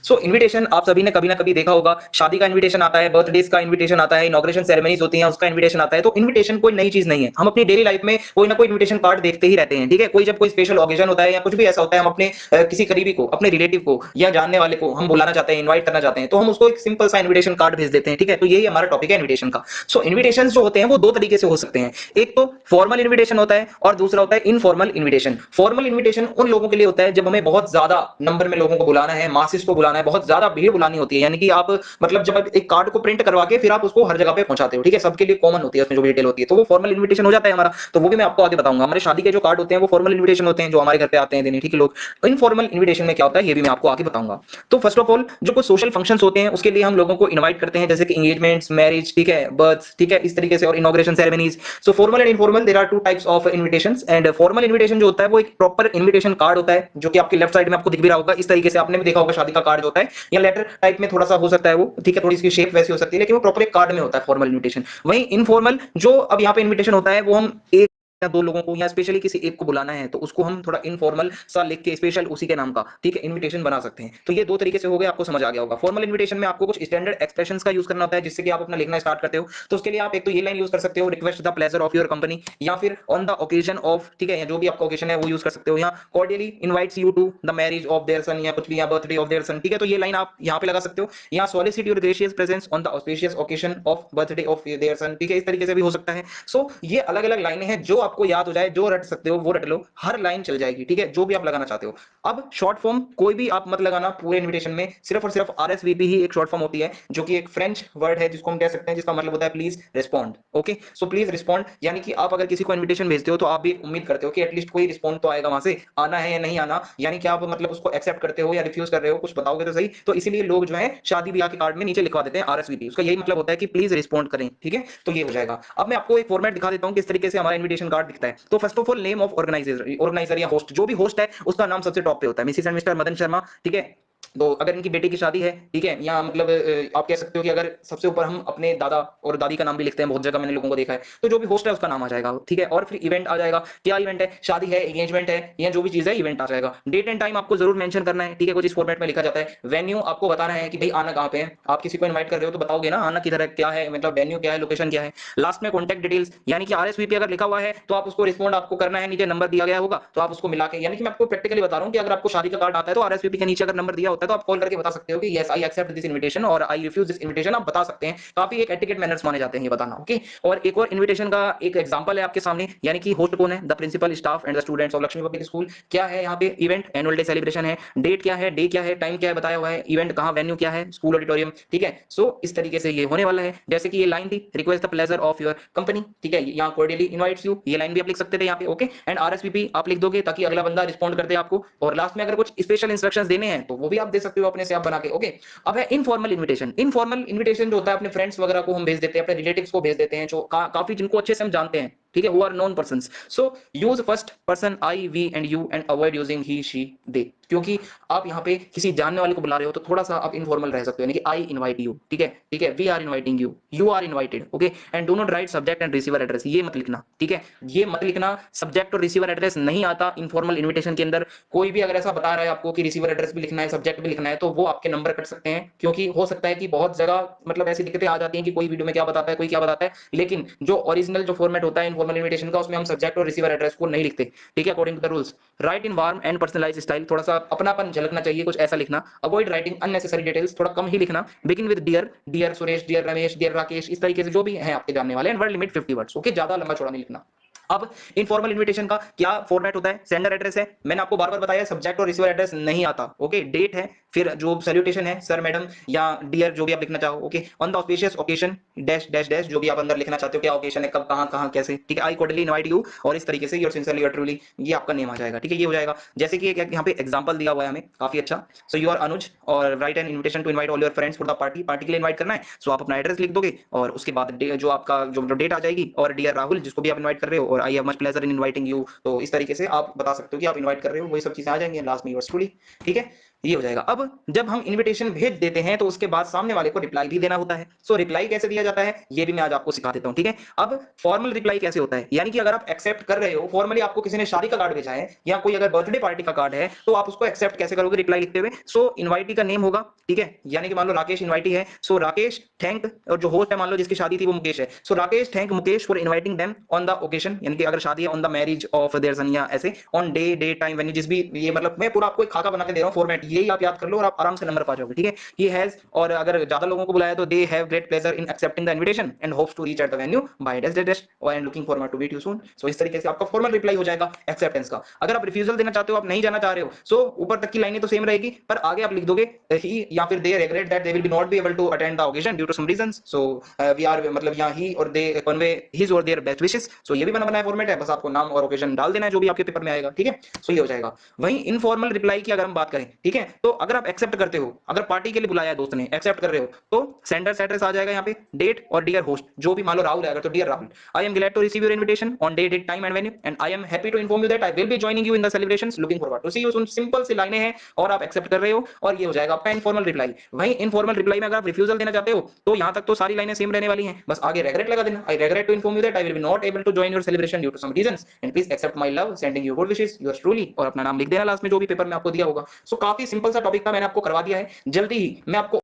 सो invitation आप सभी ने कभी ना कभी देखा होगा, शादी का इन्विटेशन आता है, बर्थडेज का इन्विटेशन आता है, इनॉग्रेशन सेरेमनीज होती हैं उसका इन्विटेशन आता है। तो इन्विटेशन कोई नई चीज नहीं है, हम अपनी डेली लाइफ में कोई ना कोई इन्विटेशन कार्ड देखते ही रहते हैं, ठीक है। कोई जब कोई स्पेशल ओकेजन होता है या कुछ भी ऐसा होता है, हम अपने किसी करीबी को, अपने रिलेटिव को या जानने वाले को हम बुलाना चाहते हैं, इन्वाइट करना चाहते हैं, तो हम उसको एक सिंपल सा इन्विटेशन कार्ड भेज देते हैं, ठीक है। तो यही हमारा टॉपिक है इन्विटेशन का। सो इन्विटेशन जो होते हैं वो दो तरीके से हो सकते हैं, एक तो फॉर्मल इन्विटेशन होता है और दूसरा होता है इनफॉर्मल इन्विटेशन। फॉर्मल इन्विटेशन उन लोगों के लिए होता है जब हमें बहुत ज्यादा नंबर में लोगों को बुलाना है, मासिस को बुलाना है, बहुत ज्यादा भीड़ बुलानी होती है, यानी कि आप मतलब जब आप एक कार्ड को प्रिंट करवा के फिर आप उसको हर जगह पे पहुंचाते हो, ठीक है, सबके लिए कॉमन होती है उसमें जो भी डिटेल होती है, तो वो फॉर्मल इन्विटेशन हो जाता है हमारा। तो वो भी मैं आपको आगे बताऊंगा। हमारे शादी के जो कार्ड होते हैं वो फॉर्मल इन्विटेशन होते हैं, जो हमारे घर पे आते हैं देने, ठीक है लोग। इनफॉर्मल इन्विटेशन में क्या होता है ये भी मैं आपको आगे बताऊंगा। तो फर्स्ट ऑफ ऑल जो कुछ सोशल फंक्शंस होते हैं उसके लिए हम लोगों को इनवाइट करते हैं, जैसे कि एंगेजमेंट्स, मैरिज, ठीक है, बर्थ, ठीक है, इस तरीके से, और inauguration ceremonies. So formal and informal there are two types of invitations. And formal invitation जो होता है वो एक प्रॉपर इन्विटेशन कार्ड होता है, जो कि आपके लेफ्ट साइड में आपको दिख भी रहा होगा, इस तरीके से आपने भी देखा होगा शादी का कार्ड जो होता है, या लेटर टाइप में थोड़ा सा हो सकता है वो, ठीक है, थोड़ी सी शेप वैसी हो सकती है, लेकिन वो प्रॉपर एक कार्ड में होता है फॉर्मल इन्विटेशन। वहीं इनफॉर्मल जो अब यहाँ पे इन्विटेशन होता है वो हम एक या दो लोगों को या स्पेशली किसी एक को बुलाना है, तो उसको हम थोड़ा इनफॉर्मल सा लिख के स्पेशल उसी के नाम का, ठीक है, इनविटेशन बना सकते हैं। तो ये दो तरीके से हो गए, आपको समझ आ गया होगा। फॉर्मल इनविटेशन में आपको कुछ स्टैंडर्ड एक्सप्रेशंस का यूज करना होता है, जिससे कि आप अपना लिखना स्टार्ट करते हो। तो उसके लिए आप एक तो ये लाइन यूज कर सकते हो, request the pleasure of your company, या फिर ऑन द ओकेजन ऑफ, ठीक है, या जो भी आपका ओकेजन है वो यूज कर सकते हो, या cordially invites you to the marriage of their son, या कुछ भी, या बर्थडे ऑफ देयर सन, ठीक है। तो ये लाइन आप यहाँ पे लगा सकते हो, या solicit your gracious presence on the auspicious occasion of birthday of their son, ठीक है, इस तरीके से भी हो सकता है। सो ये अलग अलग लाइनें हैं, जो आपको याद हो जाए, जो रट सकते हो वो रट लो, हर लाइन चल जाएगी, ठीक है, जो भी आप लगाना चाहते हो। अब शॉर्ट फॉर्म कोई भी आप मत लगाना पूरे इनविटेशन में, सिर्फ और सिर्फ आरएसवीपी ही एक शॉर्ट फॉर्म होती है, जो कि एक फ्रेंच वर्ड है जिसको हम कह सकते हैं, जिसका मतलब होता है please respond. Okay, so please respond, यानी कि आप अगर किसी को इनविटेशन भेजते हो तो आप भी उम्मीद करते हो कि एटलीस्ट कोई रिस्पॉन्ड तो आएगा वहां से, आना है या नहीं आना, यानी कि आप मतलब उसको एक्सेप्ट करते हो या रिफ्यूज कर रहे हो, कुछ बताओगे तो सही। तो इसीलिए लोग जो है शादी ब्याह के कार्ड में नीचे लिखवा देते हैं आरएसवीपी, उसका यही मतलब होता है कि प्लीज रिस्पॉन्ड करें, ठीक है। तो ये हो जाएगा। अब मैं आपको एक फॉर्मेट दिखा देता हूं किस तरीके से हमारा इनविटेशन कार्ड दिखता है। तो first of all name of organiser या होस्ट, जो भी होस्ट है उसका नाम सबसे टॉप पे होता है, Mrs and mister Madan Sharma, ठीक है। तो अगर इनकी बेटी की शादी है, ठीक है, या मतलब आप कह सकते हो कि अगर सबसे ऊपर हम अपने दादा और दादी का नाम भी लिखते हैं, बहुत जगह मैंने लोगों को देखा है, तो जो भी होस्ट है उसका नाम आ जाएगा, ठीक है। और फिर इवेंट आ जाएगा, क्या इवेंट है, शादी है, एंगेजमेंट है, या जो भी चीज है इवेंट आ जाएगा। डेट एंड टाइम आपको जरूर मेंशन करना है, ठीक है, कुछ इस फॉर्मेट में लिखा जाता है। वेन्यू आपको बताना है कि भाई आना कहाँ पे है, आप किसी को इन्वाइट कर रहे हो तो बताओगे ना आना किधर है, क्या है, मतलब वेन्यू क्या है, लोकेशन क्या है। लास्ट में कॉन्टैक्ट डिटेल्स, यानी कि आरएसवीपी अगर लिखा हुआ है तो आप उसको रिस्पॉन्ड आपको करना है, नीचे नंबर दिया गया होगा तो आप उसको मिला के, यानी कि मैं आपको प्रैक्टिकली बता रहा हूं कि अगर आपको शादी का कार्ड आता है तो आरएसवीपी के नीचे अगर नंबर दिया होता है तो आप कॉल करके बता सकते हो कि yes I accept this invitation और आई रिफ्यूज दिस इनविटेशन, आप बता सकते हैं। काफी एक एटिकेट मैनर्स माने जाते हैं ये बताना, ओके। और एक और इनविटेशन का एक एग्जांपल है आपके सामने, यानी कि होस्ट कौन है, the principal, staff and the students of Lakshmi public school. क्या है यहाँ पे, इवेंट, एनुअल डे सेलिब्रेशन है, डेट क्या है, डे क्या है, टाइम क्या है बताया हुआ है, इवेंट कहाँ, वेन्यू क्या है, स्कूल ऑडिटोरियम, ठीक है। सो इस तरीके से ये होने वाला है। जैसे कि ये लाइन थी, request the pleasure of your company, ठीक है, यहाँ कॉर्डियली इनवाइट्स यू, ये लाइन भी आप लिख सकते थे यहाँ पे, ओके। एंड आरएसवीपी आप लिख दोगे ताकि अगला बंदा रिस्पॉन्ड कर दे आपको। और लास्ट में अगर कुछ स्पेशल इंस्ट्रक्शंस देने हैं तो वो भी आप दे सकते हो अपने से आप बना के, ओके। अब है इनफॉर्मल इनविटेशन। इनफॉर्मल इनविटेशन जो होता है अपने फ्रेंड्स वगैरह को हम भेज देते हैं, अपने रिलेटिव्स को भेज देते हैं, जो काफी जिनको अच्छे से हम जानते हैं, ठीक है, who are known persons. So use first person I, we and you and avoid using he, she, they, क्योंकि आप यहाँ पे किसी जानने वाले को बुला रहे हो तो थोड़ा सा आप इनफॉर्मल रह सकते हो, यानी कि आई इनवाइट यू, ठीक है, ठीक है, we are inviting you, you are invited, okay. And do not write subject and receiver address, ये मत लिखना, ठीक है, ये मत लिखना, सब्जेक्ट और रिसीवर एड्रेस नहीं आता इनफॉर्मल इनविटेशन के अंदर। कोई भी अगर ऐसा बता रहा है आपको कि रिसीवर एड्रेस भी लिखना है, सब्जेक्ट भी लिखना है, तो वो आपके नंबर कट सकते हैं, क्योंकि हो सकता है कि बहुत जगह मतलब ऐसी दिक्कतें आ जाती हैं कि कोई वीडियो में क्या बताता है, कोई क्या बताता है, लेकिन जो ओरिजिनल जो फॉर्मेट होता है इनफॉर्मल इनविटेशन का, उसमें हम सब्जेक्ट और रिसीवर एड्रेस को नहीं लिखते, ठीक है, according to the rules. Write in warm and personalised style, थोड़ा सा अपनापन झलकना चाहिए, कुछ ऐसा लिखना। अवॉइड राइटिंग अननेसेसरी डिटेल्स, थोड़ा कम ही लिखना। Begin with dear, dear Suresh, dear Ramesh, dear Rakesh, इस तरीके से जो भी है आपके जानने वाले। And word limit 50 words, okay, ज्यादा लंबा चौड़ा नहीं लिखना। अब इनफॉर्मल इनविटेशन का क्या फॉर्मेट होता है, सेंडर एड्रेस है, मैंने आपको बार बार बताया, सब्जेक्ट और रिसीवर एड्रेस नहीं आता, ओके। डेट है, फिर जो सैल्यूटेशन है सर, मैडम या डियर, जो भी आप लिखना चाहो, okay. On the auspicious occasion, dash dash dash, जो भी आप अंदर लिखना चाहते हो, क्या ओकेशन है, कब, कहां कहां कैसे, ठीक है। आई कॉर्डियली इनवाइट यू, और इस तरीके से योर सिंसियरली योर ट्रूली, ये आपका नेम आ जाएगा, ठीक है, ये हो जाएगा। जैसे कि यहाँ पे एग्जांपल दिया हुआ है हमें, काफी अच्छा। सो यू आर अनुज और write an invitation to invite all your friends for the party, party के लिए इनवाइट करना है, सो आप अपना एड्रेस लिख दोगे और उसके बाद जो आपका जो डेट आ जाएगी, और डियर राहुल, जिसको भी आप इनवाइट कर रहे हो, और I have much pleasure in inviting you, तो इस तरीके से आप बता सकते हो कि आप इनवाइट कर रहे हो, वही सब चीजें आ जाएंगी। लास्ट में योर्स ट्रूली, ठीक है। ये हो जाएगा। अब जब हम इनविटेशन भेज देते हैं तो उसके बाद सामने वाले को रिप्लाई भी देना होता है। सो रिप्लाई कैसे दिया जाता है ये भी मैं आज आपको सिखा देता हूं, ठीक है। अब फॉर्मल रिप्लाई कैसे होता है, यानी कि अगर आप एक्सेप्ट कर रहे हो, फॉर्मली आपको किसी ने शादी का कार्ड भेजा है या कोई अगर बर्थडे पार्टी का कार्ड है तो आप उसको एक्सेप्ट कैसे करोगे रिप्लाई लिखते हुए। सो इनवाइटी का नेम होगा, ठीक है, यानी कि मान लो राकेश इनवाइटी है, सो राकेश थैंक, और जो होस्ट है मान लो जिसकी शादी थी वो मुकेश है, so Rakesh thank Mukesh for inviting them on the occasion, यानी कि अगर शादी है on the marriage of their son, या ऐसे on day date time venue, जिस भी, ये मतलब मैं पूरा आपको एक खाका बना के दे रहा हूं फॉर्मेट, यही आप याद कर लो और आप आराम से नंबर पा जाओगे, ठीक है। ही हैज, और अगर ज्यादा लोगों को बुलाया तो they have great pleasure in accepting the invitation and hopes to reach at the venue by dash dash dash and looking forward to meet you soon. So इस तरीके से आपका फॉर्मल रिप्लाई हो जाएगा एक्सेप्टेंस का। अगर आप रिफ्यूजल देना चाहते हो, आप नहीं जाना चाह रहे हो, सो ऊपर तक की लाइनें तो सेम रहेगी, पर आगे आप लिख दोगे ही या फिर they regret that they will be not be able to attend the occasion due to some reasons, so we are, मतलब यहाँ ही और दे कन्वे हिज और देयर बेस्ट विशेस। सो ये भी बना बनाया फॉर्मेट है, बस आपको नाम और ओकेजन डाल देना है जो भी आपके पेपर में आएगा, ठीक है। सो ये हो जाएगा। वहीं इनफॉर्मल रिप्लाई की अगर हम बात करें, ठीक है, तो अगर आप एक्सेप्ट करते हो, अगर पार्टी के लिए बुलाया है दोस्त ने, एक्सेप्ट कर रहे हो, तो सेंडर्स एड्रेस आ जाएगा यहाँ पे, डेट और डियर होस्ट, जो भी मान लो राहुल है अगर तो dear Rahul, I am glad to receive your invitation on day date time and venue and I am happy to inform you that I will be joining you in the celebrations, looking forward to see you soon. Simple सी लाइनें हैं और आप accept कर रहे हो, और ये हो जाएगा आपका इनफॉर्मल रिप्लाई। वहीं इनफॉर्मल रिप्लाई में अगर आप रिफ्यूजल देना चाहते हो तो यहां तक तो सारी लाइनें सेम रहने वाली हैं, बस आगे रेग्रेट लगा देना, I regret to inform you that I will be not able to join your celebration due to some reasons and please accept my love sending you good wishes yours truly, और अपना नाम लिख देना last में जो भी paper में आपको दिया होगा। सो काफी सिंपल सा टॉपिक था, मैंने आपको करवा दिया है। जल्दी ही मैं आपको